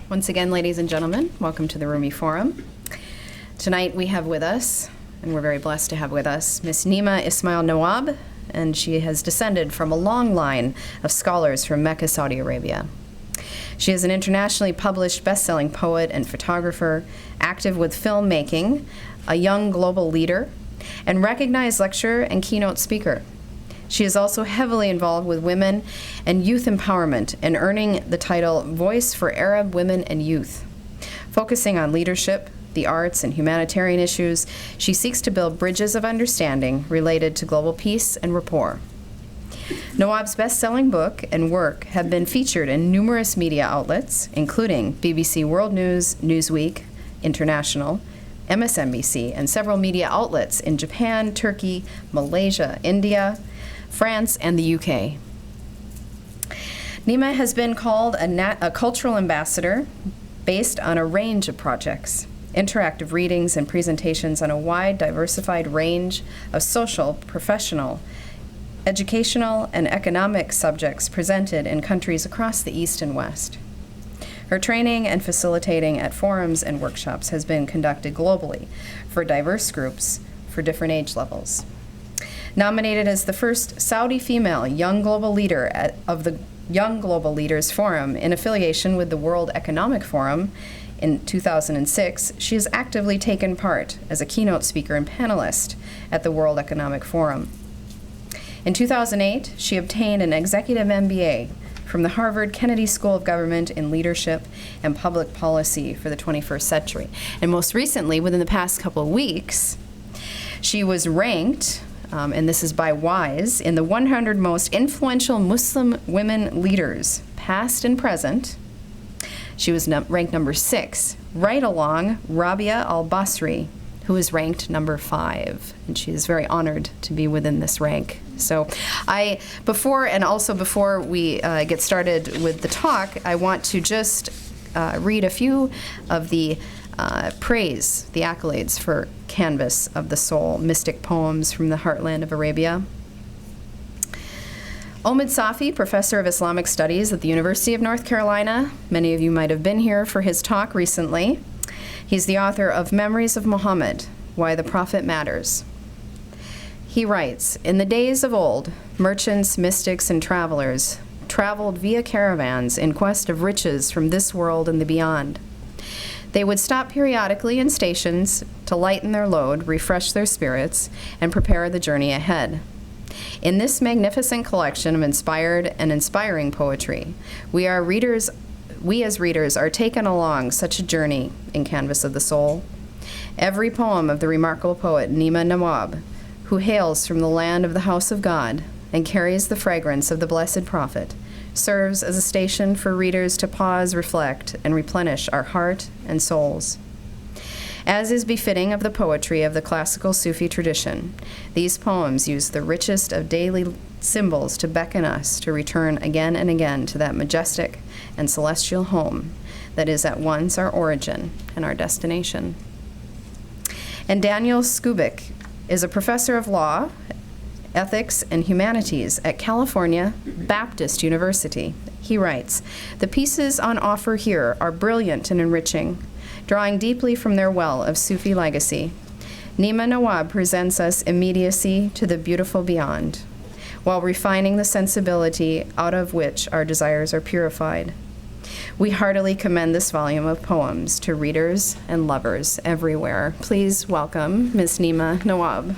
Once again, ladies and gentlemen, welcome to the Rumi Forum. Tonight we have with us, and we're very blessed to have with us, Miss Nimah Ismail Nawwab, and she has descended from a long line of scholars from Mecca, Saudi Arabia. She is an internationally published best-selling poet and photographer, active with filmmaking, a young global leader, and recognized lecturer and keynote speaker. She is also heavily involved with women and youth empowerment and earning the title Voice for Arab Women and Youth. Focusing on leadership, the arts, and humanitarian issues, she seeks to build bridges of understanding related to global peace and rapport. Nawwab's best-selling book and work have been featured in numerous media outlets, including BBC World News, Newsweek, International, MSNBC, and several media outlets in Japan, Turkey, Malaysia, India, France, and the UK. Nema has been called a cultural ambassador based on a range of projects, interactive readings and presentations on a wide, diversified range of social, professional, educational, and economic subjects presented in countries across the East and West. Her training and facilitating at forums and workshops has been conducted globally for diverse groups for different age levels. Nominated as the first Saudi female young global leader of the Young Global Leaders Forum in affiliation with the World Economic Forum in 2006, she has actively taken part as a keynote speaker and panelist at the World Economic Forum. In 2008, she obtained an executive MBA from the Harvard Kennedy School of Government in Leadership and Public Policy for the 21st Century. And most recently, within the past couple of weeks, she was ranked, and this is by WISE, in the 100 most influential Muslim women leaders, past and present. She was ranked number 6, right along Rabi'ah Al Adawiyyah, who is ranked number 5, and she is very honored to be within this rank. So before we get started with the talk, I want to just read a few of the praise, the accolades for Canvas of the Soul, mystic poems from the Heartland of Arabia. Omid Safi, professor of Islamic Studies at the University of North Carolina. Many of you might have been here for his talk recently. He's the author of Memories of Muhammad, Why the Prophet Matters. He writes, in the days of old, merchants, mystics, and travelers traveled via caravans in quest of riches from this world and the beyond. They would stop periodically in stations to lighten their load, refresh their spirits, and prepare the journey ahead. In this magnificent collection of inspired and inspiring poetry, we as readers are taken along such a journey in Canvas of the Soul. Every poem of the remarkable poet Nimah Nawwab, who hails from the land of the house of God and carries the fragrance of the blessed prophet, serves as a station for readers to pause, reflect, and replenish our heart and souls. As is befitting of the poetry of the classical Sufi tradition, these poems use the richest of daily symbols to beckon us to return again and again to that majestic and celestial home that is at once our origin and our destination. And Daniel Skubik is a professor of law, ethics, and humanities at California Baptist University. He writes, the pieces on offer here are brilliant and enriching, drawing deeply from their well of Sufi legacy. Nimah Nawwab presents us immediacy to the beautiful beyond, while refining the sensibility out of which our desires are purified. We heartily commend this volume of poems to readers and lovers everywhere. Please welcome Ms. Nimah Nawwab.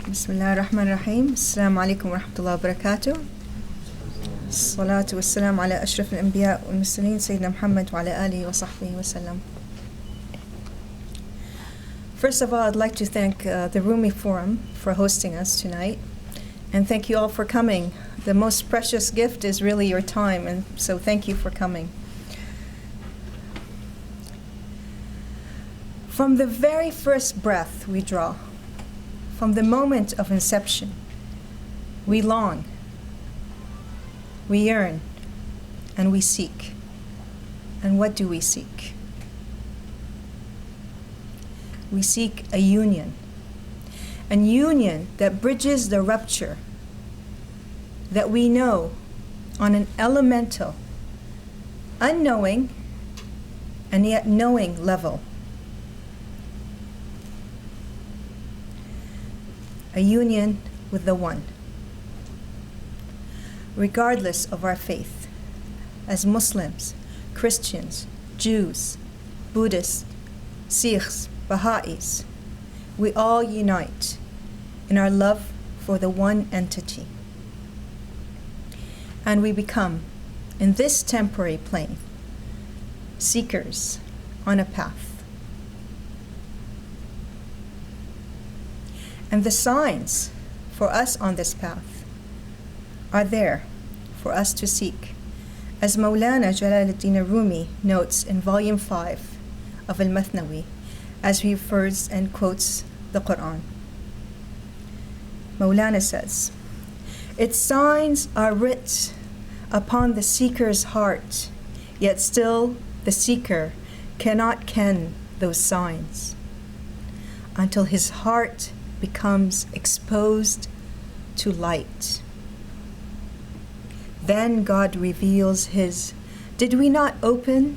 Bismillah ar-Rahman ar-Rahim. Assalamu alaikum wa rahmatullahi wa barakatuh. Salatu wa salam ala ashraf al-anbiya wal mursalin Sayyidina Muhammad wa ala alihi wa sahbihi wa sallam. First of all, I'd like to thank the Rumi Forum for hosting us tonight, and thank you all for coming. The most precious gift is really your time, and so thank you for coming. From the very first breath we draw, from the moment of inception, we long, we yearn, and we seek. And what do we seek? We seek a union that bridges the rupture that we know on an elemental, unknowing, and yet knowing level. A union with the One. Regardless of our faith, as Muslims, Christians, Jews, Buddhists, Sikhs, Baha'is, we all unite in our love for the one entity. And we become, in this temporary plane, seekers on a path. And the signs for us on this path are there for us to seek. As Mawlana Jalaluddin Rumi notes in Volume 5 of Al-Mathnawi, as he refers and quotes the Quran. Mawlana says, "Its signs are writ upon the seeker's heart, yet still the seeker cannot ken those signs until his heart becomes exposed to light. Then God reveals his, did we not open?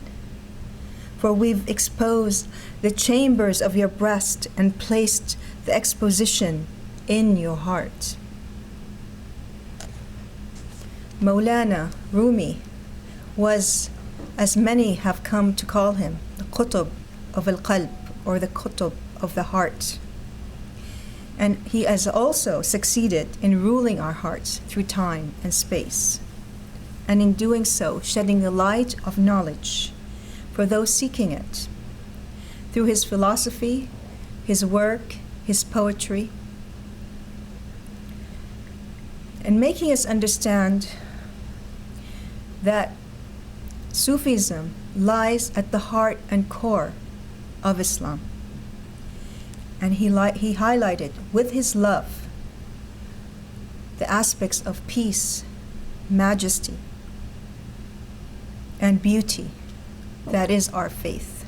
For we've exposed the chambers of your breast and placed the exposition in your heart." Mawlana Rumi was, as many have come to call him, the Qutb of al-Qalb, or the Qutb of the heart. And he has also succeeded in ruling our hearts through time and space, and in doing so, shedding the light of knowledge for those seeking it, through his philosophy, his work, his poetry, and making us understand that Sufism lies at the heart and core of Islam. And he highlighted with his love the aspects of peace, majesty, and beauty that is our faith,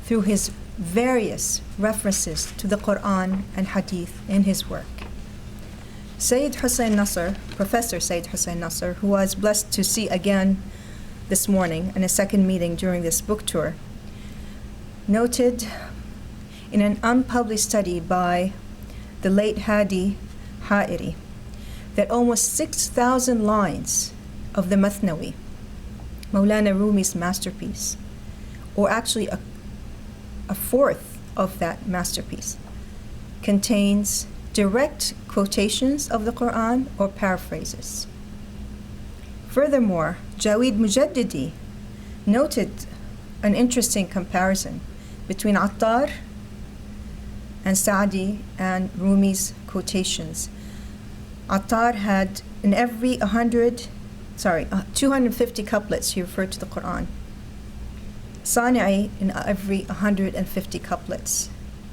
through his various references to the Quran and Hadith in his work. Sayyid Hussein Nasr, Professor Sayyid Hussein Nasr, who I was blessed to see again this morning in a second meeting during this book tour, noted in an unpublished study by the late Hadi Ha'iri that almost 6,000 lines of the Mathnawi, Mawlana Rumi's masterpiece, or actually a fourth of that masterpiece, contains direct quotations of the Quran or paraphrases. Furthermore, Jawid Mujaddidi noted an interesting comparison between Attar and Sa'di and Rumi's quotations. Attar had in every 250 couplets he referred to the Quran. Sani'i in every 150 couplets,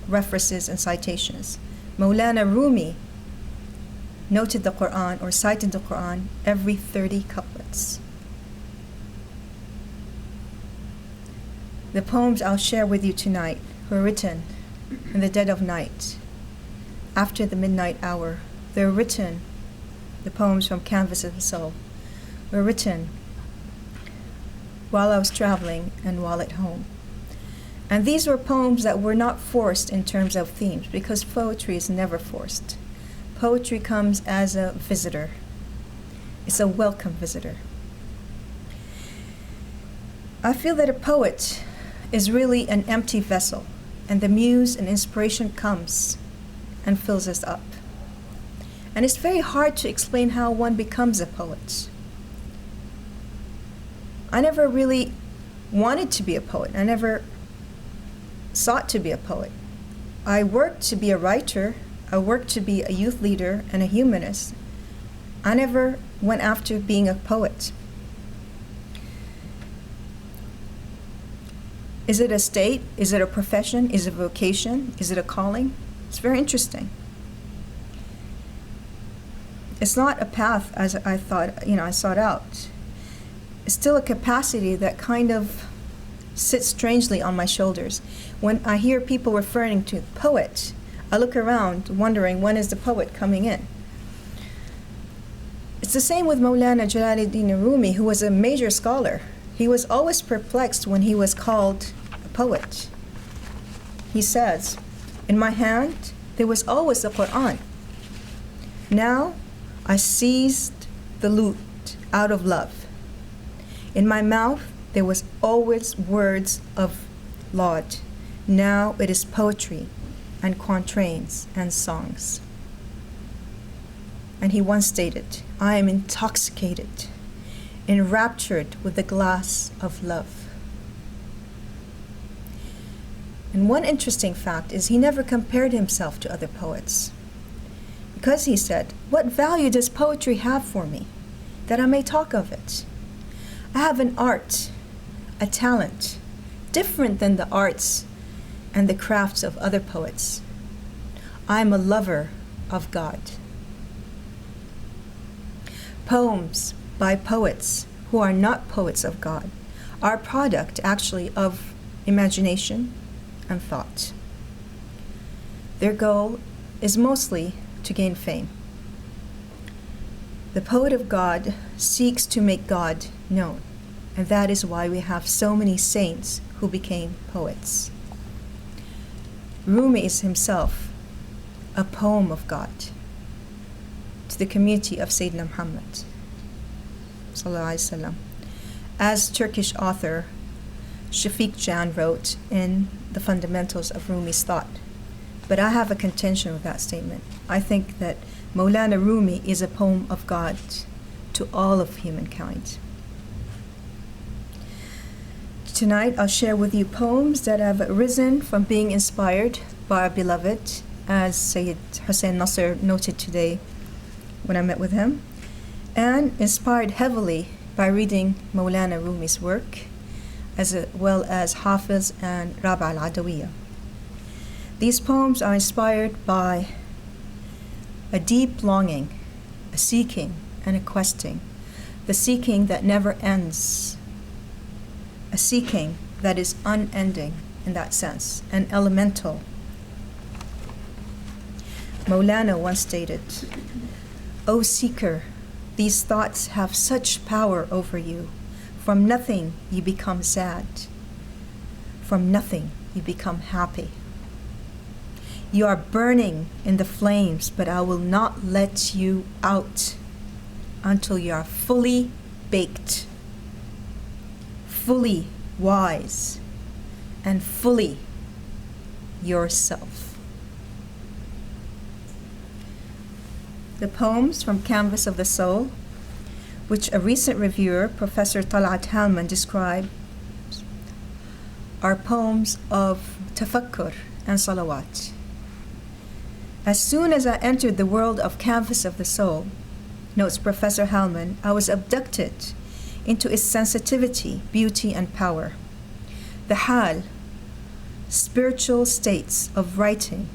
references and citations. Mawlana Rumi noted the Quran or cited the Quran every 30 couplets. The poems I'll share with you tonight were written in the dead of night, after the midnight hour. They're written, the poems from Canvas of the Soul, were written while I was traveling and while at home. And these were poems that were not forced in terms of themes, because poetry is never forced. Poetry comes as a visitor. It's a welcome visitor. I feel that a poet is really an empty vessel, and the muse and inspiration comes and fills us up. And it's very hard to explain how one becomes a poet. I never really wanted to be a poet. I never sought to be a poet. I worked to be a writer. I worked to be a youth leader and a humanist. I never went after being a poet. Is it a state? Is it a profession? Is it a vocation? Is it a calling? It's very interesting. It's not a path as I thought, I sought out. is still a capacity that kind of sits strangely on my shoulders. When I hear people referring to poet, I look around wondering, when is the poet coming in? It's the same with Maulana Jalaluddin Rumi, who was a major scholar. He was always perplexed when he was called a poet. He says, "In my hand, there was always the Quran. Now, I seized the lute out of love. In my mouth, there was always words of laud. Now it is poetry and quatrains and songs." And he once stated, "I am intoxicated, enraptured with the glass of love." And one interesting fact is he never compared himself to other poets. Because he said, "What value does poetry have for me, that I may talk of it? I have an art, a talent, different than the arts and the crafts of other poets. I am a lover of God." Poems by poets who are not poets of God are a product actually of imagination and thought. Their goal is mostly to gain fame. The poet of God seeks to make God known, and that is why we have so many saints who became poets. Rumi is himself a poem of God to the community of Sayyidina Muhammad sallallahu alaihi wasallam. As Turkish author Shafiq Jan wrote in The Fundamentals of Rumi's Thought. But I have a contention with that statement. I think that Maulana Rumi is a poem of God to all of humankind. Tonight I'll share with you poems that have arisen from being inspired by our beloved, as Sayyid Hussein Nasr noted today when I met with him, and inspired heavily by reading Maulana Rumi's work, as well as Hafiz and Rabi'ah Al Adawiyyah. These poems are inspired by a deep longing, a seeking and a questing, the seeking that never ends, a seeking that is unending in that sense, and elemental. Maulana once stated, "O seeker, these thoughts have such power over you. From nothing you become sad. From nothing you become happy. You are burning in the flames, but I will not let you out until you are fully baked, fully wise, and fully yourself." The poems from Canvas of the Soul, which a recent reviewer, Professor Talat Halman, described, are poems of tafakkur and salawat. As soon as I entered the world of Canvas of the Soul, notes Professor Halman, I was abducted into its sensitivity, beauty, and power. The hal, spiritual states of writing,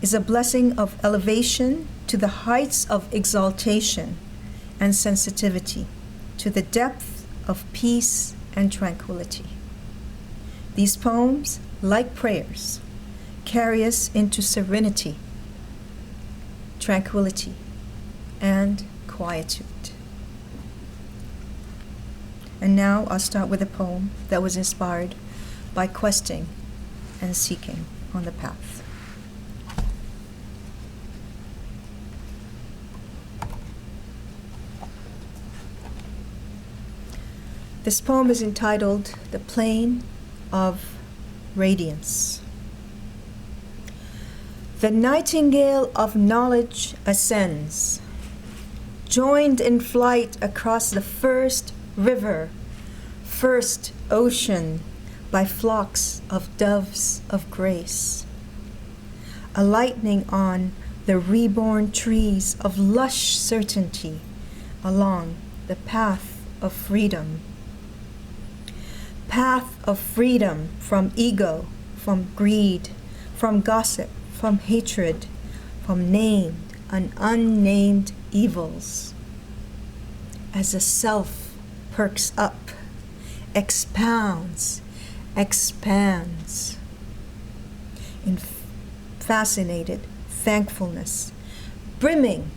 is a blessing of elevation to the heights of exaltation and sensitivity, to the depth of peace and tranquility. These poems, like prayers, carry us into serenity, tranquility, and quietude. And now I'll start with a poem that was inspired by questing and seeking on the path. This poem is entitled "The Plane of Radiance." The nightingale of knowledge ascends, joined in flight across the first river, first ocean, by flocks of doves of grace, alighting on the reborn trees of lush certainty along the path of freedom. Path of freedom from ego, from greed, from gossip, from hatred, from named and unnamed evils. As the self perks up, expounds, expands in fascinated thankfulness, brimming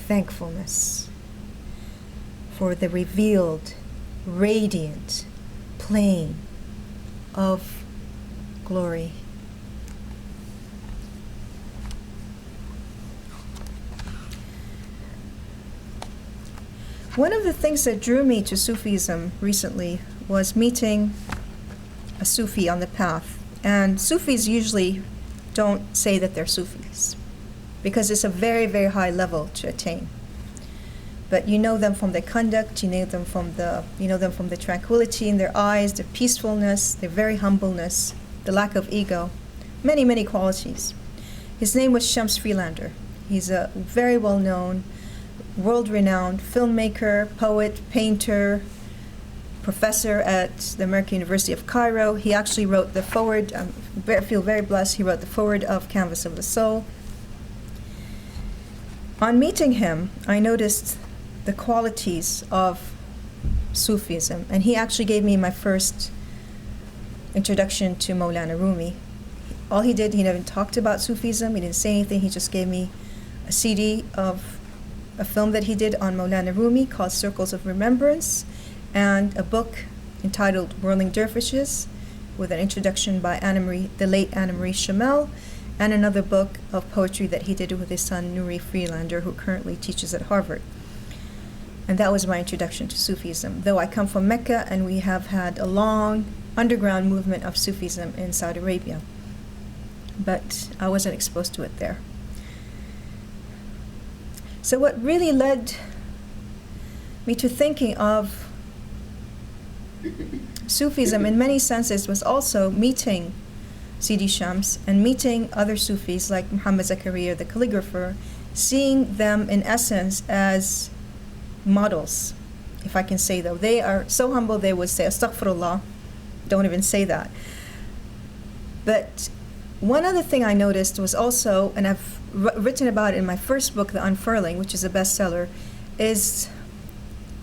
thankfulness for the revealed, radiant plane of glory. One of the things that drew me to Sufism recently was meeting a Sufi on the path. And Sufis usually don't say that they're Sufis because it's a very, very high level to attain. But you know them from their conduct, you know them from the tranquility in their eyes, their peacefulness, their very humbleness, the lack of ego, many, many qualities. His name was Shams Freelander. He's a very well-known, world-renowned filmmaker, poet, painter, professor at the American University of Cairo. He actually wrote the foreword. I feel very blessed. He wrote the foreword of Canvas of the Soul. On meeting him, I noticed the qualities of Sufism, and he actually gave me my first introduction to Maulana Rumi. All he did, he never talked about Sufism. He didn't say anything. He just gave me a CD of a film that he did on Maulana Rumi called Circles of Remembrance, and a book entitled Whirling Dervishes, with an introduction by the late Anna Marie Chamel, and another book of poetry that he did with his son Nuri Freelander, who currently teaches at Harvard. And that was my introduction to Sufism. Though I come from Mecca, and we have had a long underground movement of Sufism in Saudi Arabia, but I wasn't exposed to it there. So what really led me to thinking of Sufism in many senses was also meeting Sidi Shams and meeting other Sufis like Muhammad Zakaria, the calligrapher, seeing them in essence as models, if I can say though. They are so humble they would say, Astaghfirullah, don't even say that. But one other thing I noticed was also, and I've written about it in my first book, The Unfurling, which is a bestseller,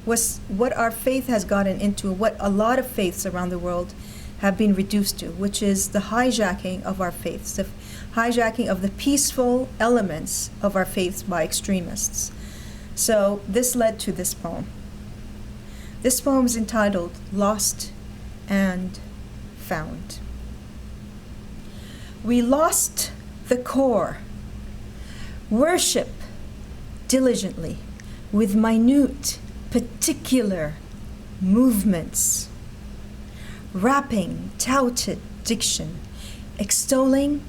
was what our faith has gotten into, what a lot of faiths around the world have been reduced to, which is the hijacking of our faiths, the hijacking of the peaceful elements of our faiths by extremists. So this led to this poem. This poem is entitled Lost and Found. We lost the core. Worship diligently with minute, particular movements, rapping, touted diction, extolling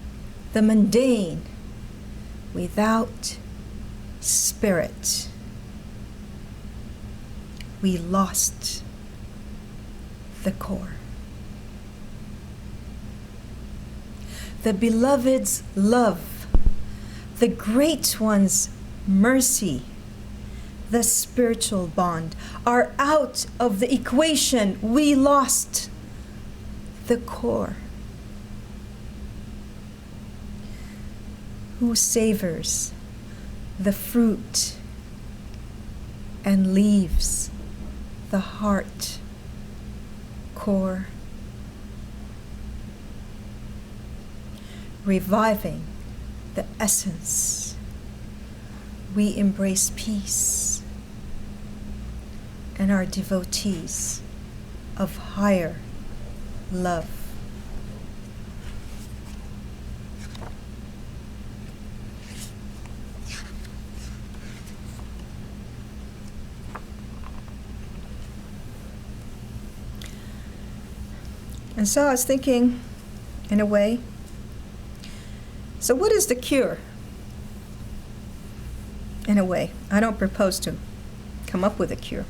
the mundane without spirit. We lost the core. The beloved's love, the great one's mercy, the spiritual bond are out of the equation. We lost the core. Who savors the fruit and leaves the heart core, reviving the essence. We embrace peace and are devotees of higher love. And so I was thinking, in a way, so what is the cure? In a way, I don't propose to come up with a cure.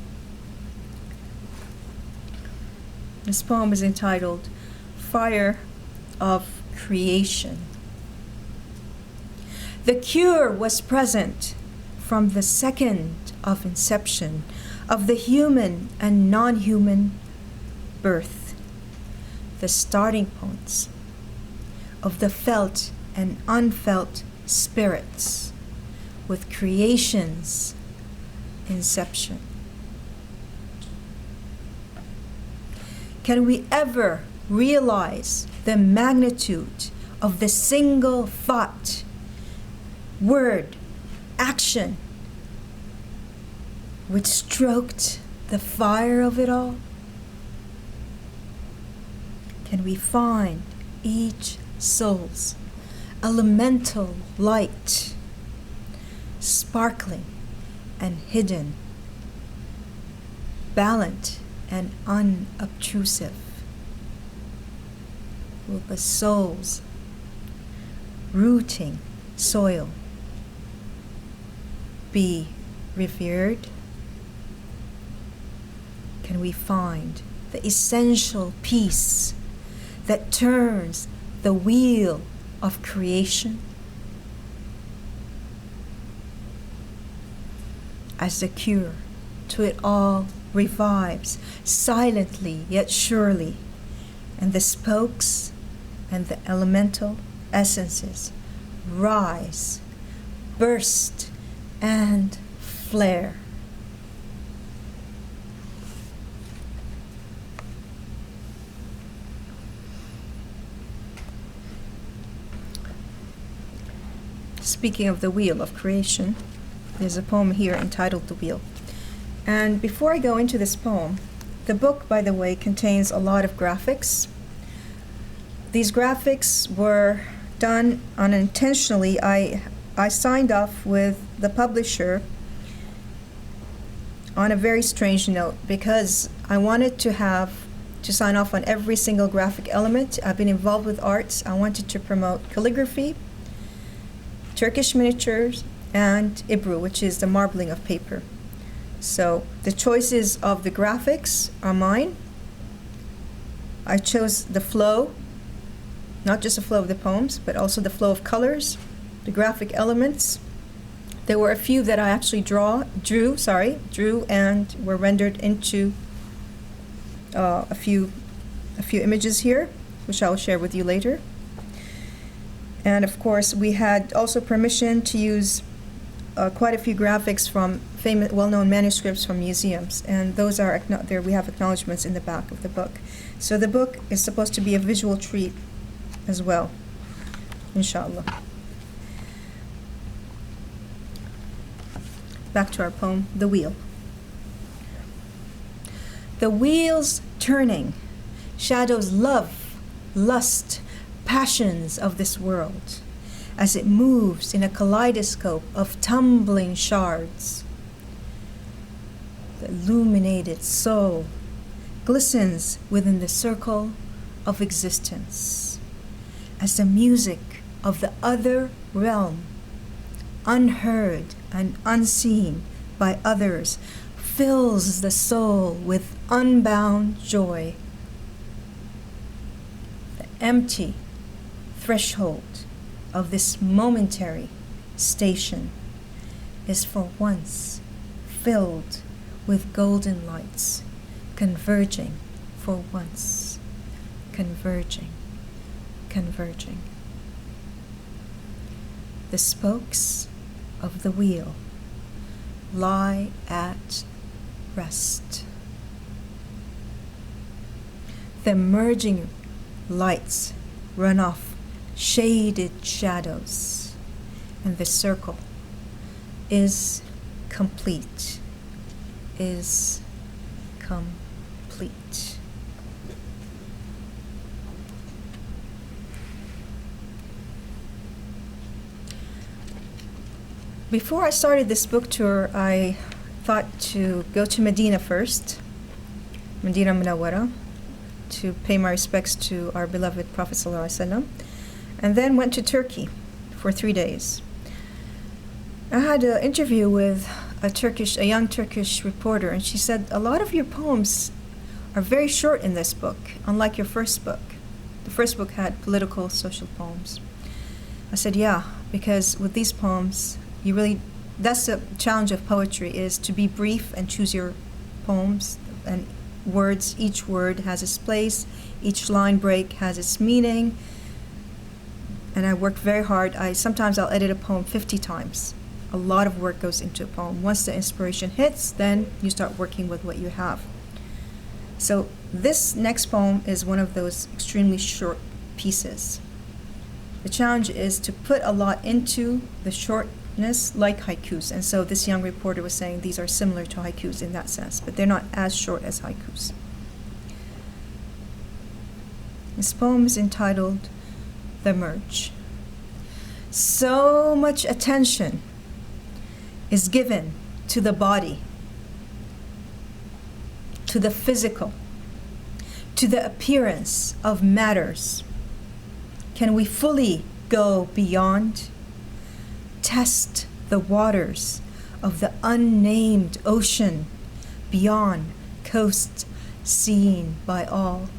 This poem is entitled Fire of Creation. The cure was present from the second of inception of the human and non-human birth, the starting points of the felt and unfelt spirits with creation's inception. can we ever realize the magnitude of the single thought, word, action, which stroked the fire of it all? Can we find each soul's elemental light, sparkling and hidden, balanced and unobtrusive? Will the soul's rooting soil be revered? Can we find the essential peace that turns the wheel of creation? As the cure to it all revives silently yet surely, and the spokes and the elemental essences rise, burst, and flare. Speaking of the wheel of creation, there's a poem here entitled The Wheel. And before I go into this poem, the book, by the way, contains a lot of graphics. These graphics were done unintentionally. I signed off with the publisher on a very strange note because I wanted to sign off on every single graphic element. I've been involved with arts. I wanted to promote calligraphy, Turkish miniatures, and Ibru, which is the marbling of paper. So the choices of the graphics are mine. I chose the flow, not just the flow of the poems, but also the flow of colors, the graphic elements. There were a few that I actually drew and were rendered into a few images here, which I will share with you later. And of course, we had also permission to use quite a few graphics from famous, well-known manuscripts from museums, and those are there. We have acknowledgments in the back of the book. So the book is supposed to be a visual treat as well, inshallah. Back to our poem, The Wheel. The wheel's turning, shadows love, lust, passions of this world, as it moves in a kaleidoscope of tumbling shards. The illuminated soul glistens within the circle of existence, as the music of the other realm, unheard and unseen by others, fills the soul with unbound joy. The empty threshold of this momentary station is for once filled with golden lights, converging for once, converging. The spokes of the wheel lie at rest. The merging lights run off shaded shadows, and the circle is complete, is complete. Before I started this book tour, I thought to go to Medina first, Medina Munawwara, to pay my respects to our beloved Prophet ﷺ, and then went to Turkey for 3 days. I had an interview with a young Turkish reporter, and she said, a lot of your poems are very short in this book, unlike your first book. The first book had political, social poems. I said, yeah, because with these poems, that's the challenge of poetry, is to be brief and choose your poems and words. Each word has its place, each line break has its meaning, and I worked very hard. Sometimes I'll edit a poem 50 times. A lot of work goes into a poem. Once the inspiration hits, then you start working with what you have. So this next poem is one of those extremely short pieces. The challenge is to put a lot into the shortness, like haikus. And so this young reporter was saying these are similar to haikus in that sense, but they're not as short as haikus. This poem is entitled The Merge. So much attention is given to the body, to the physical, to the appearance of matters. Can we fully go beyond? Test the waters of the unnamed ocean beyond coasts seen by all,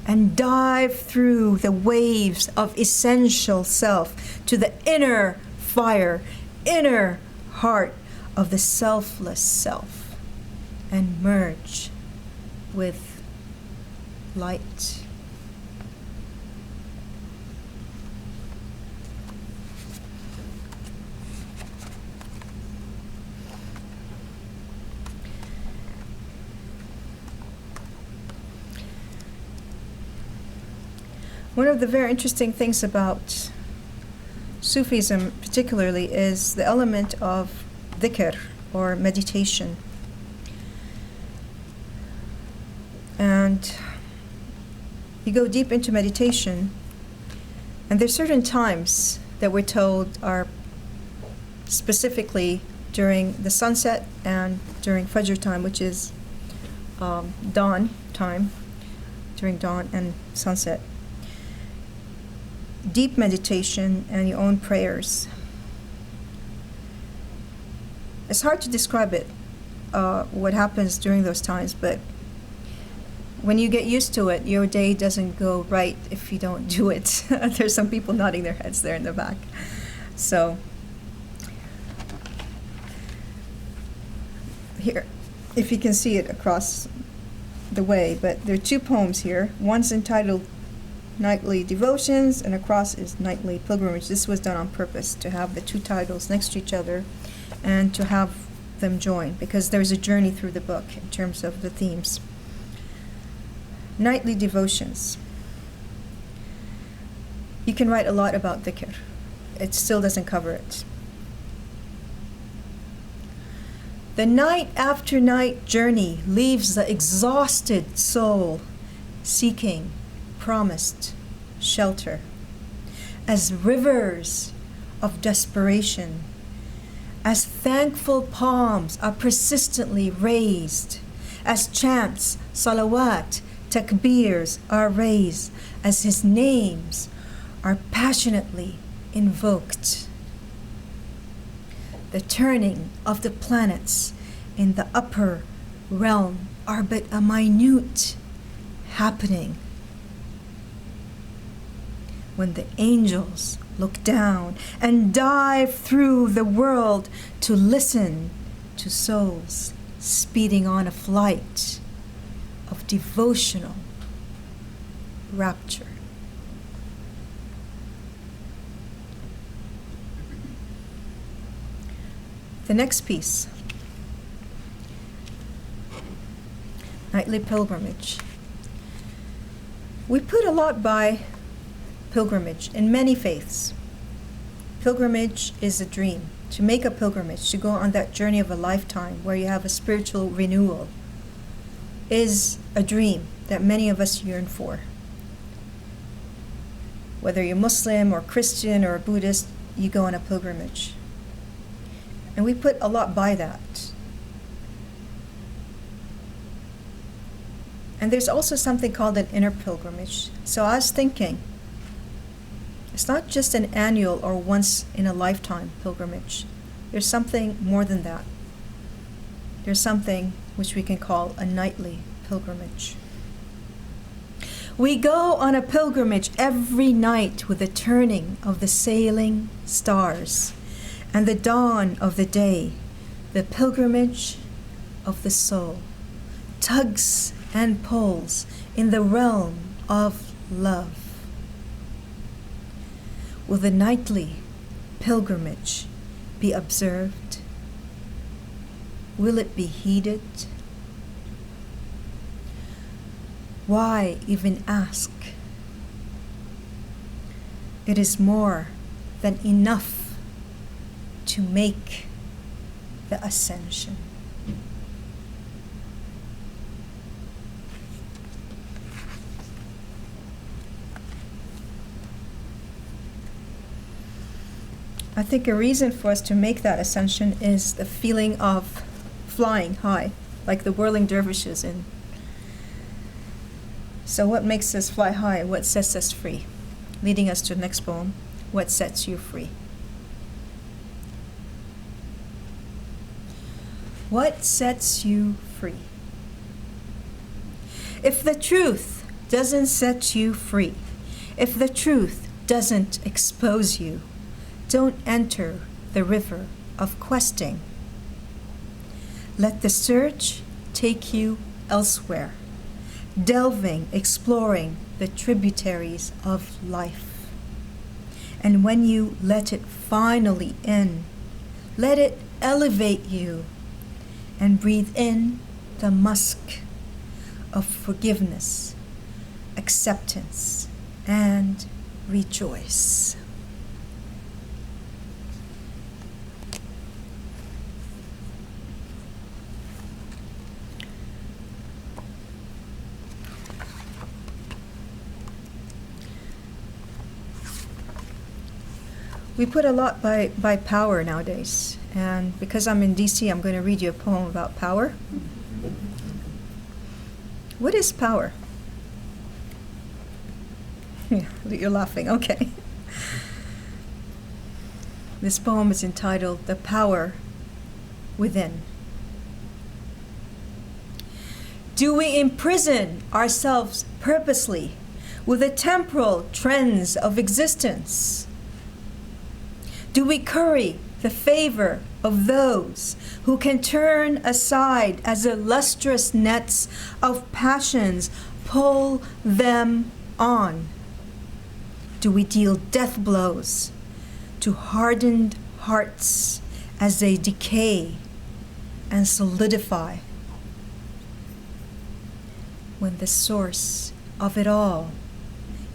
and dive through the waves of essential self to the inner fire, inner heart of the selfless self, and merge with light. One of the very interesting things about Sufism particularly is the element of dhikr, or meditation. And you go deep into meditation, and there's certain times that we're told are specifically during the sunset and during Fajr time, which is dawn time, during dawn and sunset. Deep meditation and your own prayers. It's hard to describe it, what happens during those times, but when you get used to it, your day doesn't go right if you don't do it. There's some people nodding their heads there in the back. So, here, if you can see it across the way, but there are two poems here. One's entitled Nightly Devotions, and across is Nightly Pilgrimage. This was done on purpose, to have the two titles next to each other and to have them join, because there's a journey through the book in terms of the themes. Nightly Devotions. You can write a lot about dhikr. It still doesn't cover it. The night after night journey leaves the exhausted soul seeking promised shelter, as rivers of desperation, as thankful palms are persistently raised, as chants, salawat, takbirs are raised, as his names are passionately invoked. The turning of the planets in the upper realm are but a minute happening. When the angels look down and dive through the world to listen to souls speeding on a flight of devotional rapture. The next piece, Nightly Pilgrimage. We put a lot by pilgrimage in many faiths. Pilgrimage is a dream. To make a pilgrimage, to go on that journey of a lifetime where you have a spiritual renewal, is a dream that many of us yearn for. Whether you're Muslim or Christian or Buddhist, you go on a pilgrimage. And we put a lot by that. And there's also something called an inner pilgrimage. So I was thinking, it's not just an annual or once in a lifetime pilgrimage. There's something more than that. There's something which we can call a nightly pilgrimage. We go on a pilgrimage every night with the turning of the sailing stars and the dawn of the day. The pilgrimage of the soul tugs and pulls in the realm of love. Will the nightly pilgrimage be observed? Will it be heeded? Why even ask? It is more than enough to make the ascension. I think a reason for us to make that ascension is the feeling of flying high, like the whirling dervishes. So what makes us fly high? What sets us free? Leading us to the next poem, what sets you free? What sets you free? If the truth doesn't set you free, if the truth doesn't expose you, don't enter the river of questing. Let the search take you elsewhere, delving, exploring the tributaries of life. And when you let it finally in, let it elevate you and breathe in the musk of forgiveness, acceptance, and rejoice. We put a lot by power nowadays, and because I'm in DC, I'm going to read you a poem about power. What is power? Yeah, you're laughing, okay. This poem is entitled The Power Within. Do we imprison ourselves purposely with the temporal trends of existence? Do we curry the favor of those who can turn aside as the lustrous nets of passions pull them on? Do we deal death blows to hardened hearts as they decay and solidify, when the source of it all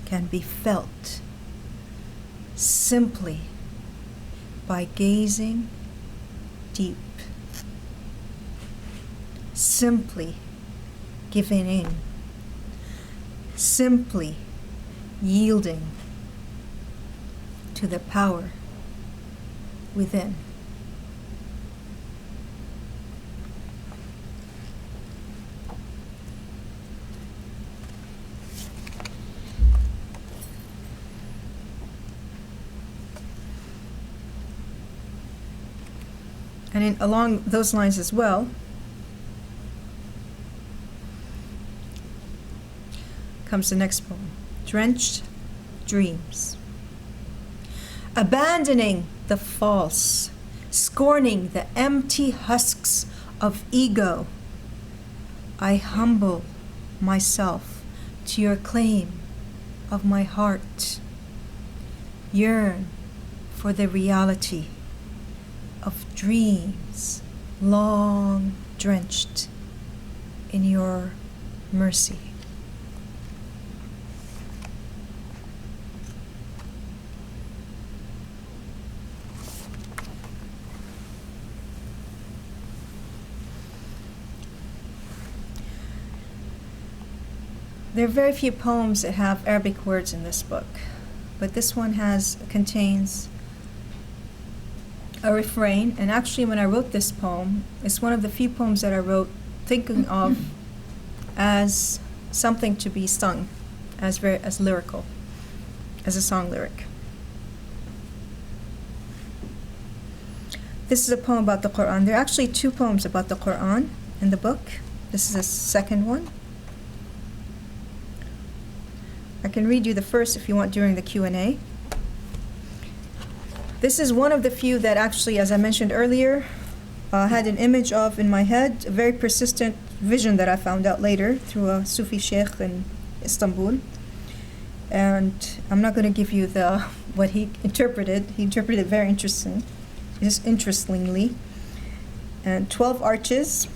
can be felt simply by gazing deep, simply giving in, simply yielding to the power within. And along those lines as well, comes the next poem, Drenched Dreams. Abandoning the false, scorning the empty husks of ego, I humble myself to your claim of my heart, yearn for the reality of dreams long drenched in your mercy. There are very few poems that have Arabic words in this book, but this one contains a refrain. And actually, when I wrote this poem, it's one of the few poems that I wrote thinking of as something to be sung, as lyrical, as a song lyric. This is a poem about the Quran. There are actually two poems about the Quran in the book. This is the second one. I can read you the first if you want during the Q&A. This is one of the few that actually, as I mentioned earlier, had an image of in my head, a very persistent vision that I found out later through a Sufi sheikh in Istanbul. And I'm not going to give you what he interpreted. He interpreted it very interestingly. And 12 arches,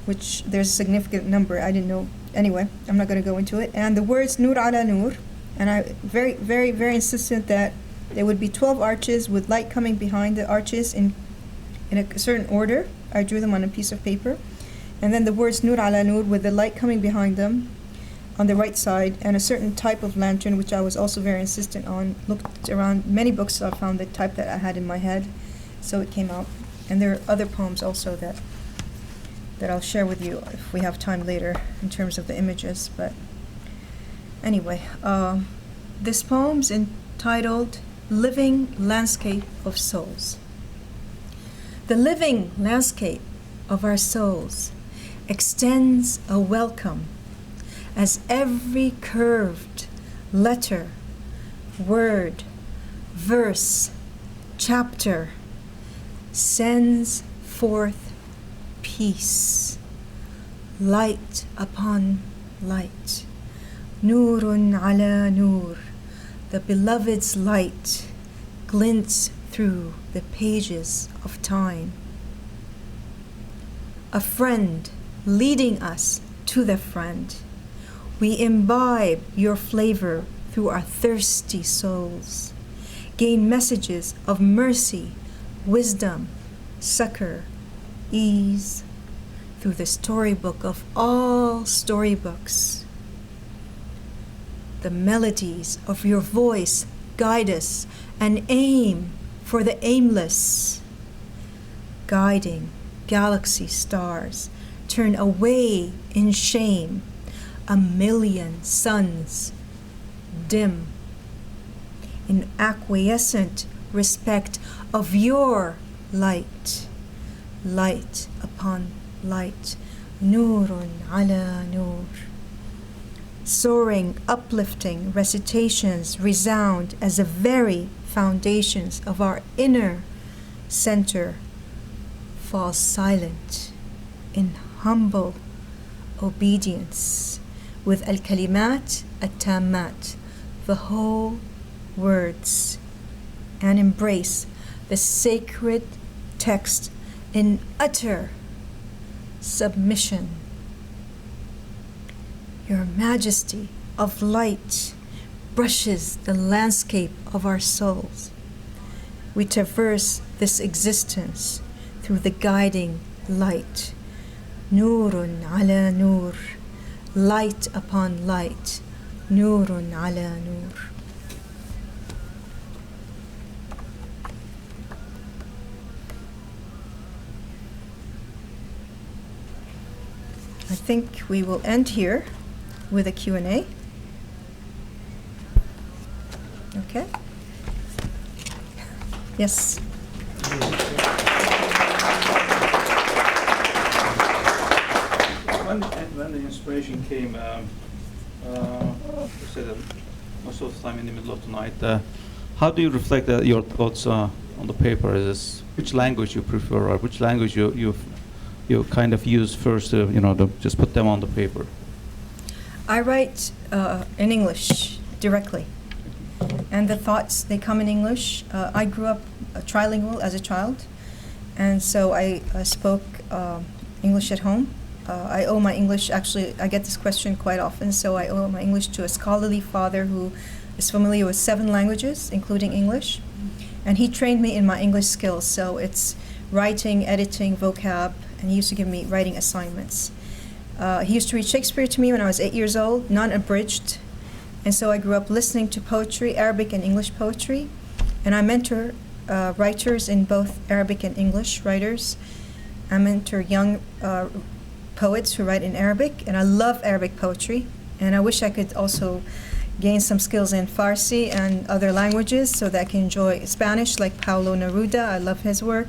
which there's a significant number. I didn't know anyway, I'm not going to go into it. And the words nur ala nur, and I very, very, very insistent that there would be 12 arches with light coming behind the arches in a certain order. I drew them on a piece of paper. And then the words nur ala nur with the light coming behind them on the right side, and a certain type of lantern, which I was also very insistent on. Looked around many books, so I found the type that I had in my head, so it came out. And there are other poems also that I'll share with you if we have time later in terms of the images. But anyway, this poem's entitled Living Landscape of Souls. The living landscape of our souls extends a welcome as every curved letter, word, verse, chapter sends forth peace, light upon light. Nurun ala nur, the beloved's light glints through the pages of time. A friend leading us to the friend. We imbibe your flavor through our thirsty souls, gain messages of mercy, wisdom, succor, ease, through the storybook of all storybooks. The melodies of your voice guide us and aim for the aimless. Guiding galaxy stars turn away in shame. A million suns dim in acquiescent respect of your light, light upon light, nurun ala nur. Soaring, uplifting recitations resound as the very foundations of our inner center fall silent in humble obedience with al-kalimat at-tammat, the whole words, and embrace the sacred text in utter submission. Your majesty of light brushes the landscape of our souls. We traverse this existence through the guiding light. Nurun ala nur, light upon light. Nurun ala nur. I think we will end here with a Q&A. Okay? Yes. When the inspiration came, you said that most of the time in the middle of the night, how do you reflect your thoughts on the paper? Is this, which language you prefer, or which language you kind of use first to just put them on the paper? I write in English directly, and the thoughts, they come in English. I grew up trilingual as a child, and so I spoke English at home. I owe my English, actually, I get this question quite often, so I owe my English to a scholarly father who is familiar with 7 languages, including English, and he trained me in my English skills, so it's writing, editing, vocab, and he used to give me writing assignments. He used to read Shakespeare to me when I was 8 years old, non-abridged, and so I grew up listening to poetry, Arabic and English poetry, and I mentor writers in both Arabic and English writers. I mentor young poets who write in Arabic, and I love Arabic poetry, and I wish I could also gain some skills in Farsi and other languages so that I can enjoy Spanish, like Paulo Neruda. I love his work.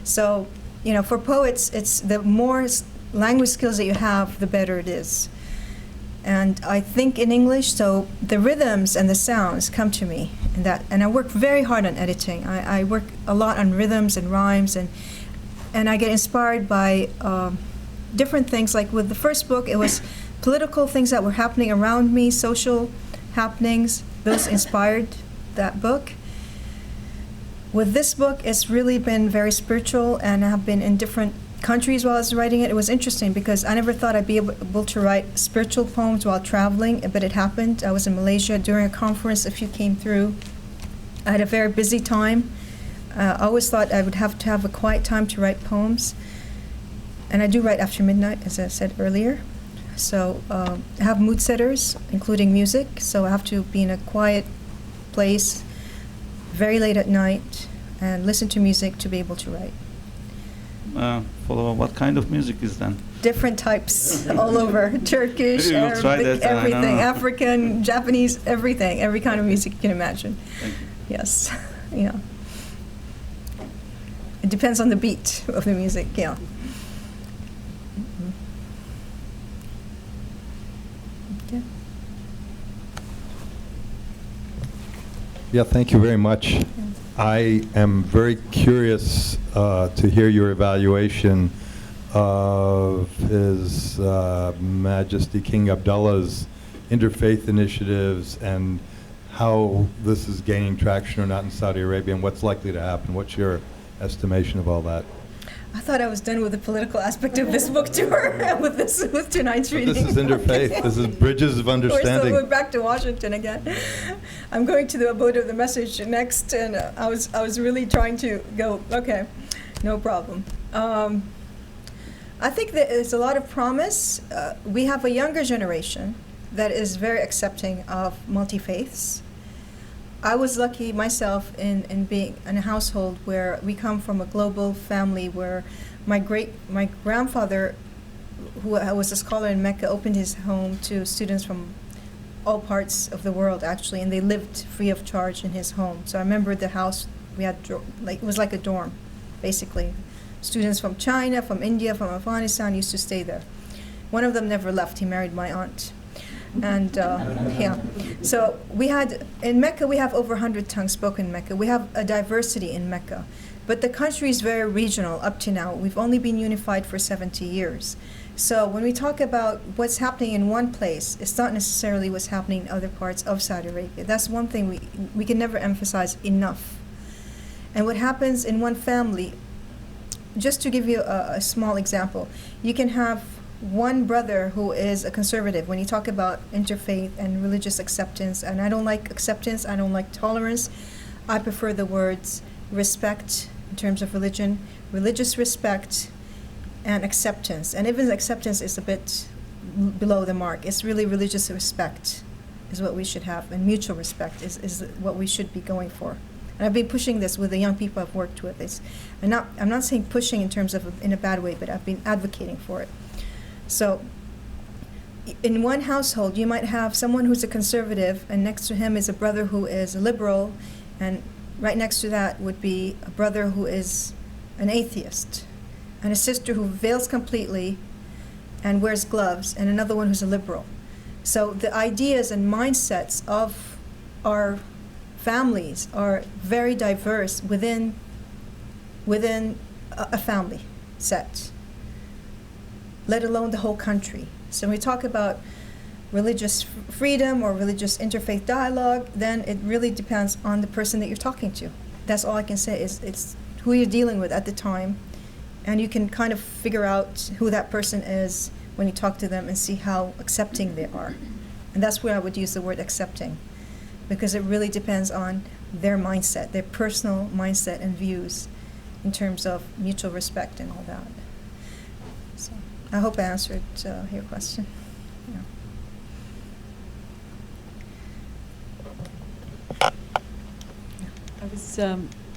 So, for poets, it's the more language skills that you have, the better it is. And I think in English, so the rhythms and the sounds come to me, and I work very hard on editing. I work a lot on rhythms and rhymes, and I get inspired by different things. Like with the first book, it was political things that were happening around me, social happenings. Those inspired that book. With this book, it's really been very spiritual, and I have been in different countries while I was writing it. It was interesting because I never thought I'd be able to write spiritual poems while traveling, but it happened. I was in Malaysia during a conference. A few came through. I had a very busy time. I always thought I would have to have a quiet time to write poems. And I do write after midnight, as I said earlier. So I have mood setters, including music. So I have to be in a quiet place very late at night and listen to music to be able to write. Follow what kind of music is then? Different types all over. Turkish, Maybe we'll try Arabic, that, I don't everything. know. African, Japanese, everything. Every kind of music you can imagine. Thank you. Yes. Yeah. It depends on the beat of the music, yeah. Okay. Yeah, thank you very much. I am very curious to hear your evaluation of His Majesty King Abdullah's interfaith initiatives and how this is gaining traction or not in Saudi Arabia and what's likely to happen. What's your estimation of all that? I thought I was done with the political aspect of this book tour with tonight's But reading. this is interfaith. This is bridges of understanding. We're back to Washington again. I'm going to the abode of the message next, and I was really trying to go. Okay, no problem. I think that there's a lot of promise. We have a younger generation that is very accepting of multi-faiths. I was lucky myself in being in a household where we come from a global family where my grandfather, who was a scholar in Mecca, opened his home to students from all parts of the world actually, and they lived free of charge in his home. So I remember the house we had it was like a dorm, basically. Students from China, from India, from Afghanistan used to stay there. One of them never left. He married my aunt. And yeah, so we had, in Mecca, we have over 100 tongues spoken in Mecca. We have a diversity in Mecca. But the country is very regional up to now. We've only been unified for 70 years. So when we talk about what's happening in one place, it's not necessarily what's happening in other parts of Saudi Arabia. That's one thing we can never emphasize enough. And what happens in one family, just to give you a small example, you can have one brother who is a conservative. When you talk about interfaith and religious acceptance, and I don't like acceptance, I don't like tolerance, I prefer the words respect in terms of religion, religious respect, and acceptance. And even acceptance is a bit below the mark. It's really religious respect is what we should have, and mutual respect is what we should be going for. And I've been pushing this with the young people I've worked with. I'm not saying pushing in terms of in a bad way, but I've been advocating for it. So in one household, you might have someone who's a conservative, and next to him is a brother who is a liberal, and right next to that would be a brother who is an atheist, and a sister who veils completely and wears gloves, and another one who's a liberal. So the ideas and mindsets of our families are very diverse within a family set, let alone the whole country. So when we talk about religious freedom or religious interfaith dialogue, then it really depends on the person that you're talking to. That's all I can say is it's who you're dealing with at the time, and you can kind of figure out who that person is when you talk to them and see how accepting they are. And that's where I would use the word accepting, because it really depends on their mindset, their personal mindset and views in terms of mutual respect and all that. So I hope I answered your question. Yeah.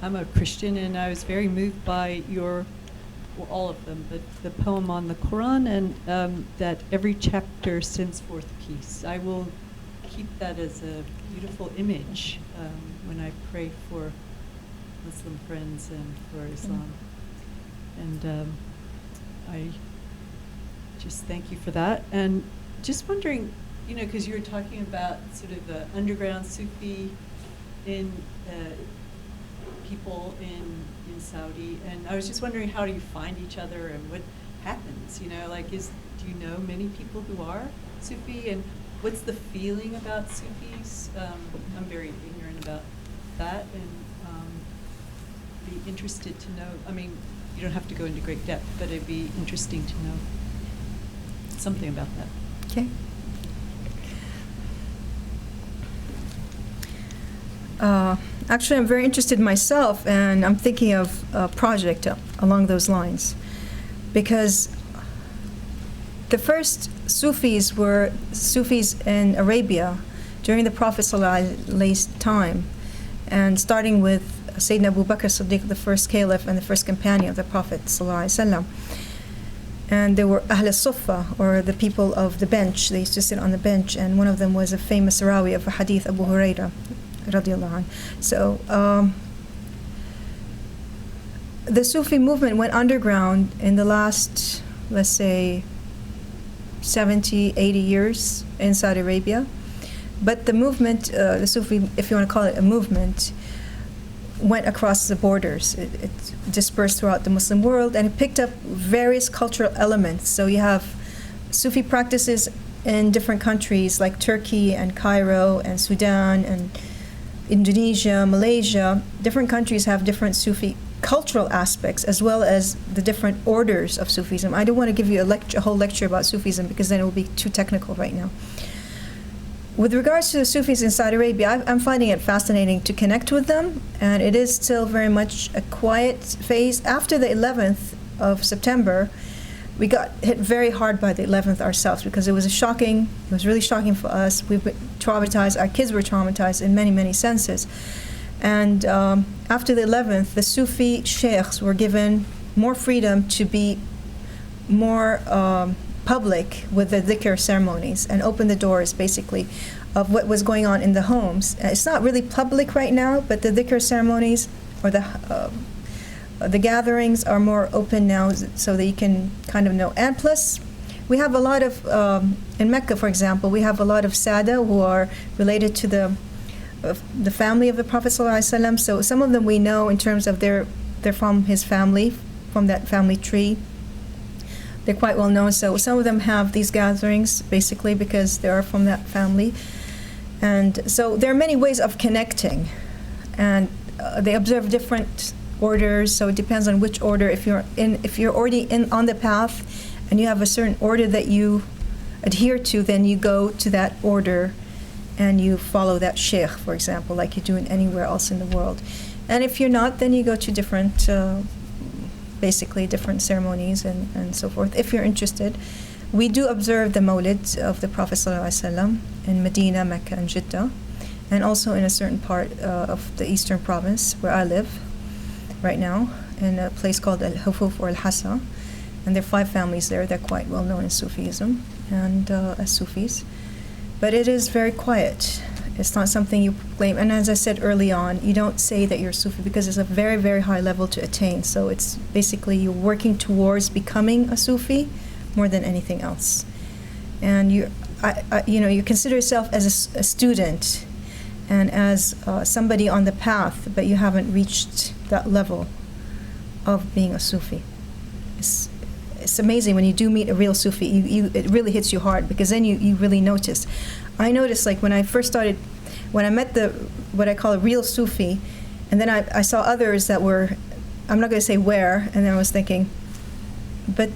I'm a Christian, and I was very moved by all of them, but the poem on the Quran, and that every chapter sends forth peace. I will keep that as a beautiful image when I pray for Muslim friends and for Islam. And I just thank you for that. And just wondering, because you were talking about sort of the underground Sufi in people in Saudi, and I was just wondering, how do you find each other and what happens? Do you know many people who are Sufi, and what's the feeling about Sufis? I'm very ignorant about that, and be interested to know. I mean, you don't have to go into great depth, but it'd be interesting to know something about that. Okay. Actually, I'm very interested myself, and I'm thinking of a project along those lines, because the first Sufis were Sufis in Arabia during the Prophet ﷺ's time, and starting with Sayyidina Abu Bakr Siddiq, the first caliph and the first companion of the Prophet ﷺ. And there were Ahl al-Suffa, or the people of the bench. They used to sit on the bench, and one of them was a famous Rawi of a hadith, Abu Hurairah radiallahu anhu. So the Sufi movement went underground in the last, let's say, 70, 80 years in Saudi Arabia. But the movement, the Sufi, if you want to call it a movement, went across the borders. It dispersed throughout the Muslim world, and it picked up various cultural elements. So you have Sufi practices in different countries like Turkey and Cairo and Sudan and Indonesia, Malaysia. Different countries have different Sufi cultural aspects, as well as the different orders of Sufism. I don't want to give you a whole lecture about Sufism, because then it will be too technical right now. With regards to the Sufis in Saudi Arabia, I'm finding it fascinating to connect with them, and it is still very much a quiet phase. After the 11th of September, we got hit very hard by the 11th ourselves, because it was really shocking for us. We've been traumatized, our kids were traumatized in many, many senses. And after the 11th, the Sufi sheikhs were given more freedom to be more public with the dhikr ceremonies, and open the doors, basically, of what was going on in the homes. It's not really public right now, but the dhikr ceremonies, or the gatherings, are more open now, so that you can kind of know. And plus, we have a lot of, in Mecca, for example, we have a lot of Sada who are related to the family of the Prophet ﷺ. So some of them we know in terms of they're from his family, from that family tree. They're quite well known. So some of them have these gatherings, basically, because they are from that family. And so there are many ways of connecting. And they observe different orders, so it depends on which order. If you're already on the path and you have a certain order that you adhere to, then you go to that order and you follow that sheikh, for example, like you do in anywhere else in the world. And if you're not, then you go to different, basically different ceremonies and so forth, if you're interested. We do observe the Mawlid of the Prophet ﷺ in Medina, Mecca, and Jeddah, and also in a certain part of the eastern province where I live right now, in a place called Al-Hufuf or Al-Hassa. And there are 5 families there. They're quite well known in Sufism and as Sufis. But it is very quiet. It's not something you claim. And as I said early on, you don't say that you're Sufi, because it's a very, very high level to attain. So it's basically you're working towards becoming a Sufi more than anything else. And you consider yourself as a student and as somebody on the path, but you haven't reached that level of being a Sufi. It's amazing when you do meet a real Sufi. It really hits you hard, because then you really notice. I noticed, like, when I first started, when I met what I call a real Sufi, and then I saw others that were, I'm not going to say where, and then I was thinking, but,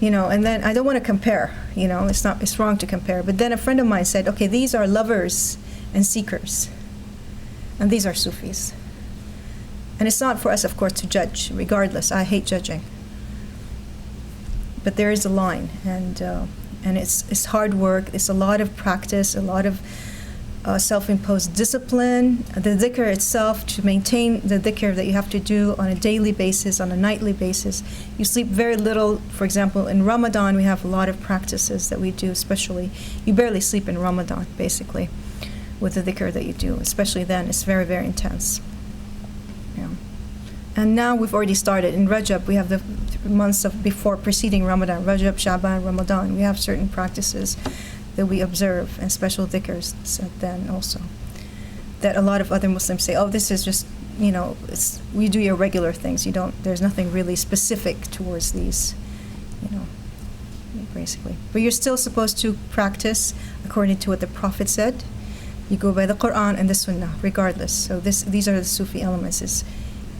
and then I don't want to compare, it's wrong to compare. But then a friend of mine said, okay, these are lovers and seekers, and these are Sufis. And it's not for us, of course, to judge, regardless. I hate judging. But there is a line, and it's hard work. It's a lot of practice, a lot of self-imposed discipline. The dhikr itself, to maintain the dhikr that you have to do on a daily basis, on a nightly basis. You sleep very little. For example, in Ramadan, we have a lot of practices that we do, especially. You barely sleep in Ramadan, basically, with the dhikr that you do. Especially then, it's very, very intense. Yeah. And now we've already started. In Rajab, we have the months before preceding Ramadan, Rajab, Shaban, Ramadan. We have certain practices that we observe, and special dhikrs then also. That a lot of other Muslims say, oh, this is just, we do your regular things. There's nothing really specific towards these, basically. But you're still supposed to practice according to what the Prophet said. You go by the Quran and the Sunnah, regardless. So these are the Sufi elements.